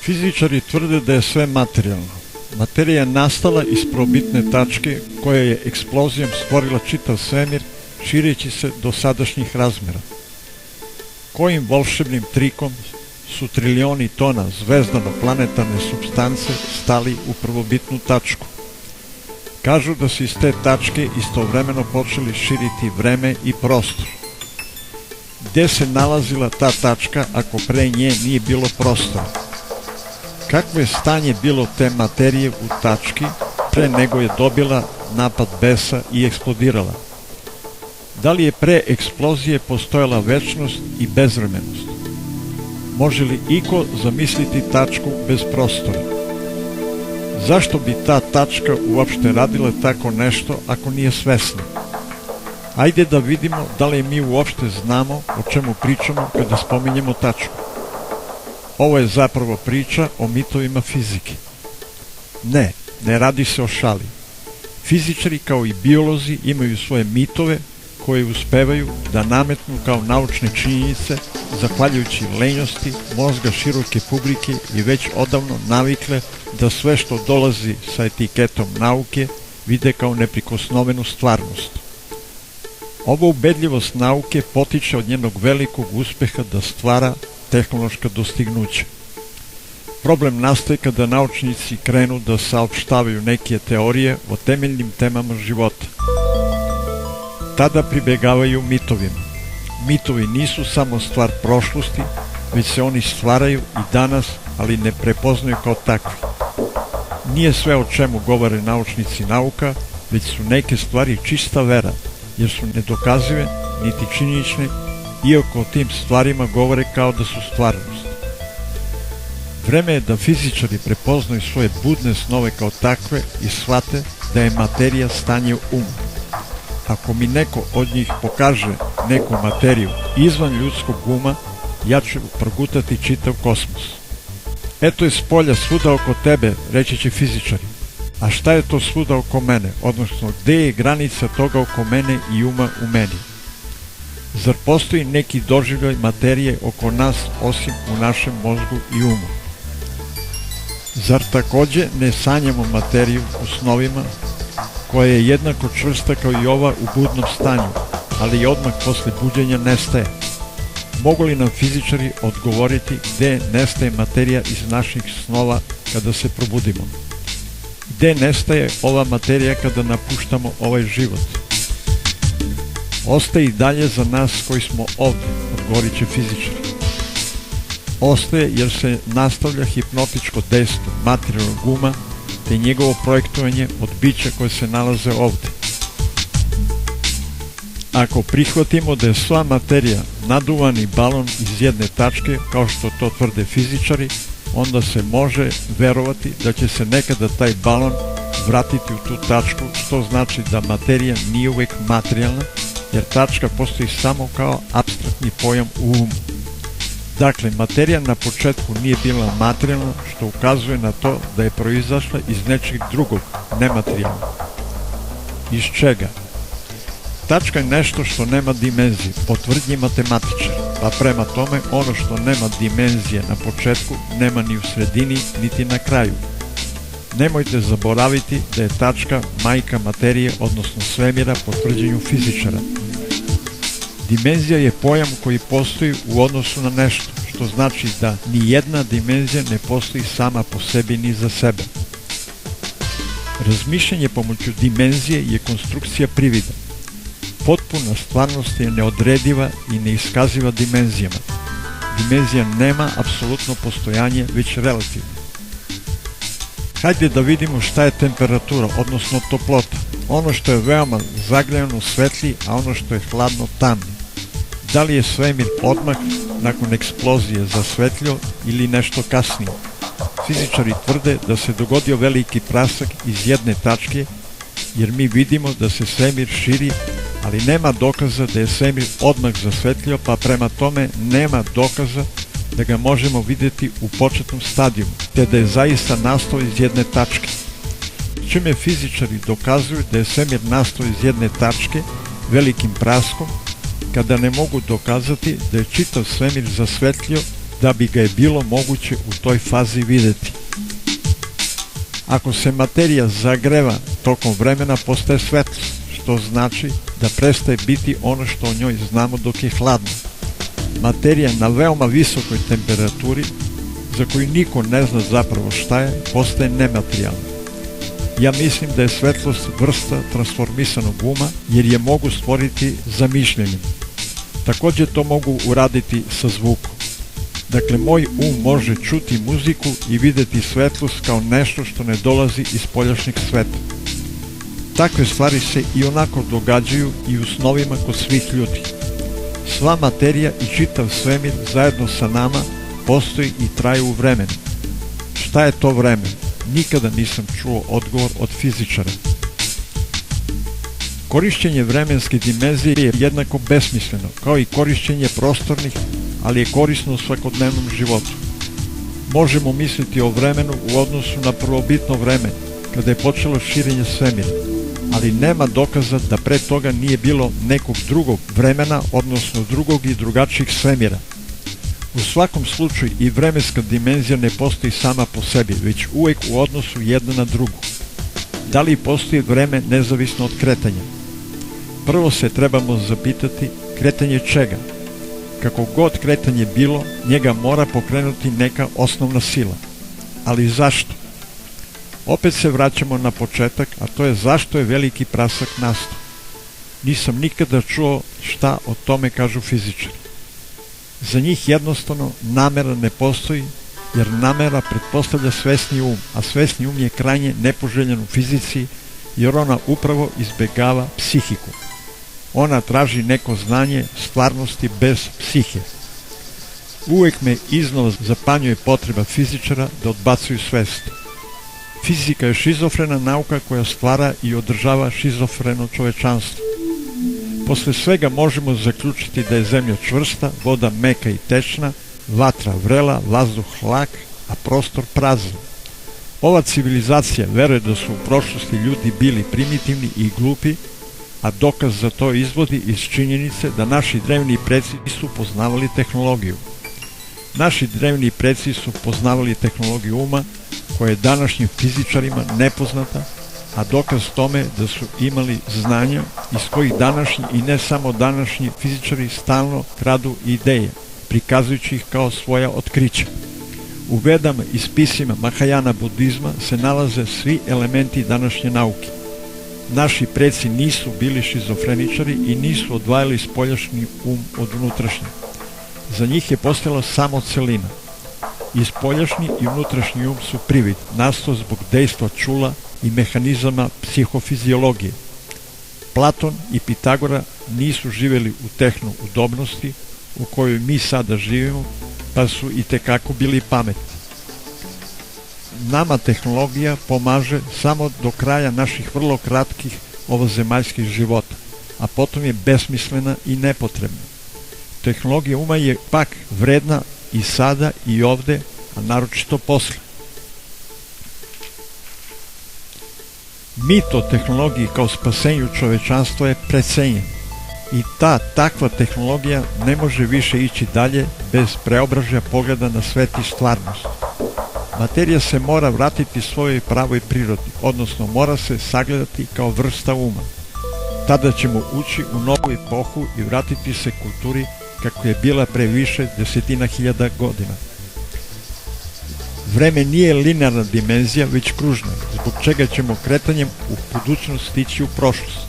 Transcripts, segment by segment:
Fizičari tvrde da je sve materijalno. Materija je nastala iz prvobitne tačke koja je eksplozijom stvorila čitav svemir, šireći se do sadašnjih razmera. Kojim volšebnim trikom su trilioni tona zvezdano-planetarne supstance stali u prvobitnu tačku? Kažu da su iz te tačke istovremeno počeli širiti vreme i prostor. Gde se nalazila ta tačka ako pre nje nije bilo prostora? Kakvo je stanje bilo te materije u tački pre nego je dobila napad besa i eksplodirala? Da li je pre eksplozije postojala večnost i bezvremenost? Može li iko zamisliti tačku bez prostora? Zašto bi ta tačka uopšte radila tako nešto ako nije svesna? Ajde da vidimo da li mi uopšte znamo o čemu pričamo kada spominjemo tačku. Ovo je zapravo priča o mitovima fizike. Ne radi se o šali. Fizičari kao i biolozi imaju svoje mitove koje uspevaju da nametnu kao naučne činjenice zahvaljujući lenjosti mozga široke publike i već odavno navikle da sve što dolazi sa etiketom nauke vide kao neprikosnovenu stvarnost. Ova ubedljivost nauke potiče od njenog velikog uspeha da stvara tehnološka dostignuća. Problem nastaje kada naučnici krenu da saopštavaju neke teorije o temeljnim temama života. Tada pribegavaju mitovima. Mitovi nisu samo stvar prošlosti, već se oni stvaraju i danas, ali ne prepoznaju kao takvi. Nije sve o čemu govore naučnici nauka, već su neke stvari čista vera, jer su nedokazive niti činjenične, iako o tim stvarima govore kao da su stvarnost. Vreme je da fizičari prepoznaju svoje budne snove kao takve i shvate da je materija stanje uma. Ako mi neko od njih pokaže neku materiju izvan ljudskog uma, ja ću progutati čitav kosmos. Eto je spolja svuda oko tebe, reći će fizičari. A šta je to svuda oko mene, odnosno gde je granica toga oko mene i uma u meni? Zar postoji neki doživljaj materije oko nas osim u našem mozgu i umu? Zar takođe ne sanjamo materiju u snovima, koja je jednako čvrsta kao i ova u budnom stanju, ali i odmah posle buđenja nestaje? Mogu li nam fizičari odgovoriti gde nestaje materija iz naših snova kada se probudimo? Gde nestaje ova materija kada napuštamo ovaj život? Ostaje i dalje za nas koji smo ovde, odgovorit će fizičari. Ostaje jer se nastavlja hipnotičko dejstvo materijalnog uma te njegovo projektovanje od bića koje se nalaze ovde. Ako prihvatimo da je sva materija naduvani balon iz jedne tačke, kao što to tvrde fizičari, onda se može verovati da će se nekada taj balon vratiti u tu tačku, što znači da materija nije uvek materijalna, jer tačka postoji samo kao apstraktni pojam u umu. Dakle, materija na početku nije bila materijalna, što ukazuje na to da je proizašla iz nečeg drugog, nematerijalnog. Iz čega? Tačka je nešto što nema dimenzije, po tvrdnji matematičara, pa prema tome ono što nema dimenzije na početku, nema ni u sredini, niti na kraju. Nemojte zaboraviti da je tačka majka materije, odnosno svemira, po tvrđenju fizičara. Dimenzija je pojam koji postoji u odnosu na nešto, što znači da ni jedna dimenzija ne postoji sama po sebi ni za sebe. Razmišljanje pomoću dimenzije je konstrukcija privida. Potpuna stvarnost je neodrediva i neiskaziva dimenzijama. Dimenzija nema apsolutno postojanje, već relativno. Hajde da vidimo šta je temperatura, odnosno toplota. Ono što je veoma zagrejano svetli, a ono što je hladno tamni. Da li je svemir odmah nakon eksplozije zasvetlio ili nešto kasnije? Fizičari tvrde da se dogodio veliki prasak iz jedne tačke, jer mi vidimo da se svemir širi, ali nema dokaza da je svemir odmah zasvetlio, pa prema tome nema dokaza da ga možemo videti u početnom stadijumu, te da je zaista nastao iz jedne tačke. Čime fizičari dokazuju da je svemir nastao iz jedne tačke, velikim praskom, kada ne mogu dokazati da je čitav svemir zasvetlio da bi ga je bilo moguće u toj fazi videti. Ako se materija zagreva tokom vremena, postaje svetlost, što znači da prestaje biti ono što o njoj znamo dok je hladno. Materija na veoma visokoj temperaturi, za koju niko ne zna zapravo šta je, postaje nematerijalna. Ja mislim da je svetlost vrsta transformisanog uma, jer je mogu stvoriti zamišljenjem. Takođe to mogu uraditi sa zvukom. Dakle, moj može čuti muziku i videti svetlost kao nešto što ne dolazi iz spoljašnjeg sveta. Takve stvari se i onako događaju i u snovima kod svih ljudi. Sva materija i čitav svemir zajedno sa nama postoji i traje u vremenu. Šta je to vreme? Nikada nisam čuo odgovor od fizičara. Korišćenje vremenske dimenzije je jednako besmisleno, kao i korišćenje prostornih, ali je korisno u svakodnevnom životu. Možemo misliti o vremenu u odnosu na prvobitno vreme, kada je počelo širenje svemira, ali nema dokaza da pre toga nije bilo nekog drugog vremena, odnosno drugog i drugačijeg svemira. U svakom slučaju i vremenska dimenzija ne postoji sama po sebi, već uvek u odnosu jedna na drugu. Da li postoji vreme nezavisno od kretanja? Prvo se trebamo zapitati kretanje čega? Kako god kretanje bilo, njega mora pokrenuti neka osnovna sila. Ali zašto? Opet se vraćamo na početak, a to je zašto je veliki prasak nastao. Nisam nikada čuo šta o tome kažu fizičari. Za njih jednostavno namera ne postoji, jer namera pretpostavlja svesni um, a svesni um je krajnje nepoželjen u fizici, jer ona upravo izbegava psihiku. Ona traži neko znanje stvarnosti bez psihe. Uvek me iznova zapanjuje potreba fizičara da odbacuju svest. Fizika je šizofrena nauka koja stvara i održava šizofreno čovečanstvo. Posle svega možemo zaključiti da je zemlja čvrsta, voda meka i tečna, vatra vrela, vazduh hlak, a prostor prazan. Ova civilizacija veruje da su u prošlosti ljudi bili primitivni i glupi, a dokaz za to izvodi iz činjenice da naši drevni preci su poznavali tehnologiju. Naši drevni preci su poznavali tehnologiju uma, koja je današnjim fizičarima nepoznata, a dokaz tome da su imali znanja iz kojih današnji i ne samo današnji fizičari stalno kradu ideje, prikazujući ih kao svoja otkrića. U Vedama i spisima Mahajana budizma se nalaze svi elementi današnje nauke. Naši preci nisu bili šizofreničari i nisu odvajali spoljašnji um od unutrašnjeg. Za njih je postojala samo celina. I spoljašnji i unutrašnji um su privid, nastao zbog dejstva čula i mehanizama psihofiziologije. Platon i Pitagora nisu živjeli u tehnu udobnosti u kojoj mi sada živimo, pa su i tekako bili pametni. Nama tehnologija pomaže samo do kraja naših vrlo kratkih ovozemaljskih života, a potom je besmislena i nepotrebna. Tehnologija uma je pak vredna i sada i ovde, a naročito posle. Mit o tehnologiji kao spasenju čovečanstva je precenjen i takva tehnologija ne može više ići dalje bez preobražaja pogleda na svet i stvarnost. Materija se mora vratiti svojoj pravoj prirodi, odnosno mora se sagledati kao vrsta uma. Tada ćemo ući u novu epohu i vratiti se kulturi kako je bila pre više desetina hiljada godina. Vreme nije linearna dimenzija, već kružna, zbog čega ćemo kretanjem u budućnost stići u prošlost.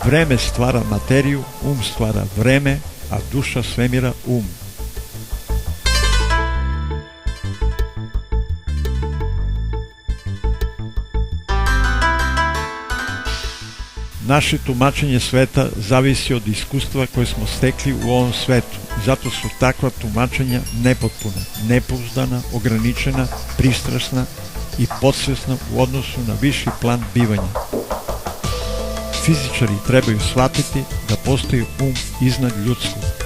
Vreme stvara materiju, stvara vreme, a duša svemira um. Naše tumačenje sveta zavisi od iskustva koje smo stekli u ovom svetu. Zato su takva tumačenja nepotpuna, nepouzdana, ograničena, pristrasna i podsvesna u odnosu na viši plan bivanja. Fizičari trebaju shvatiti da postoji um iznad ljudskog.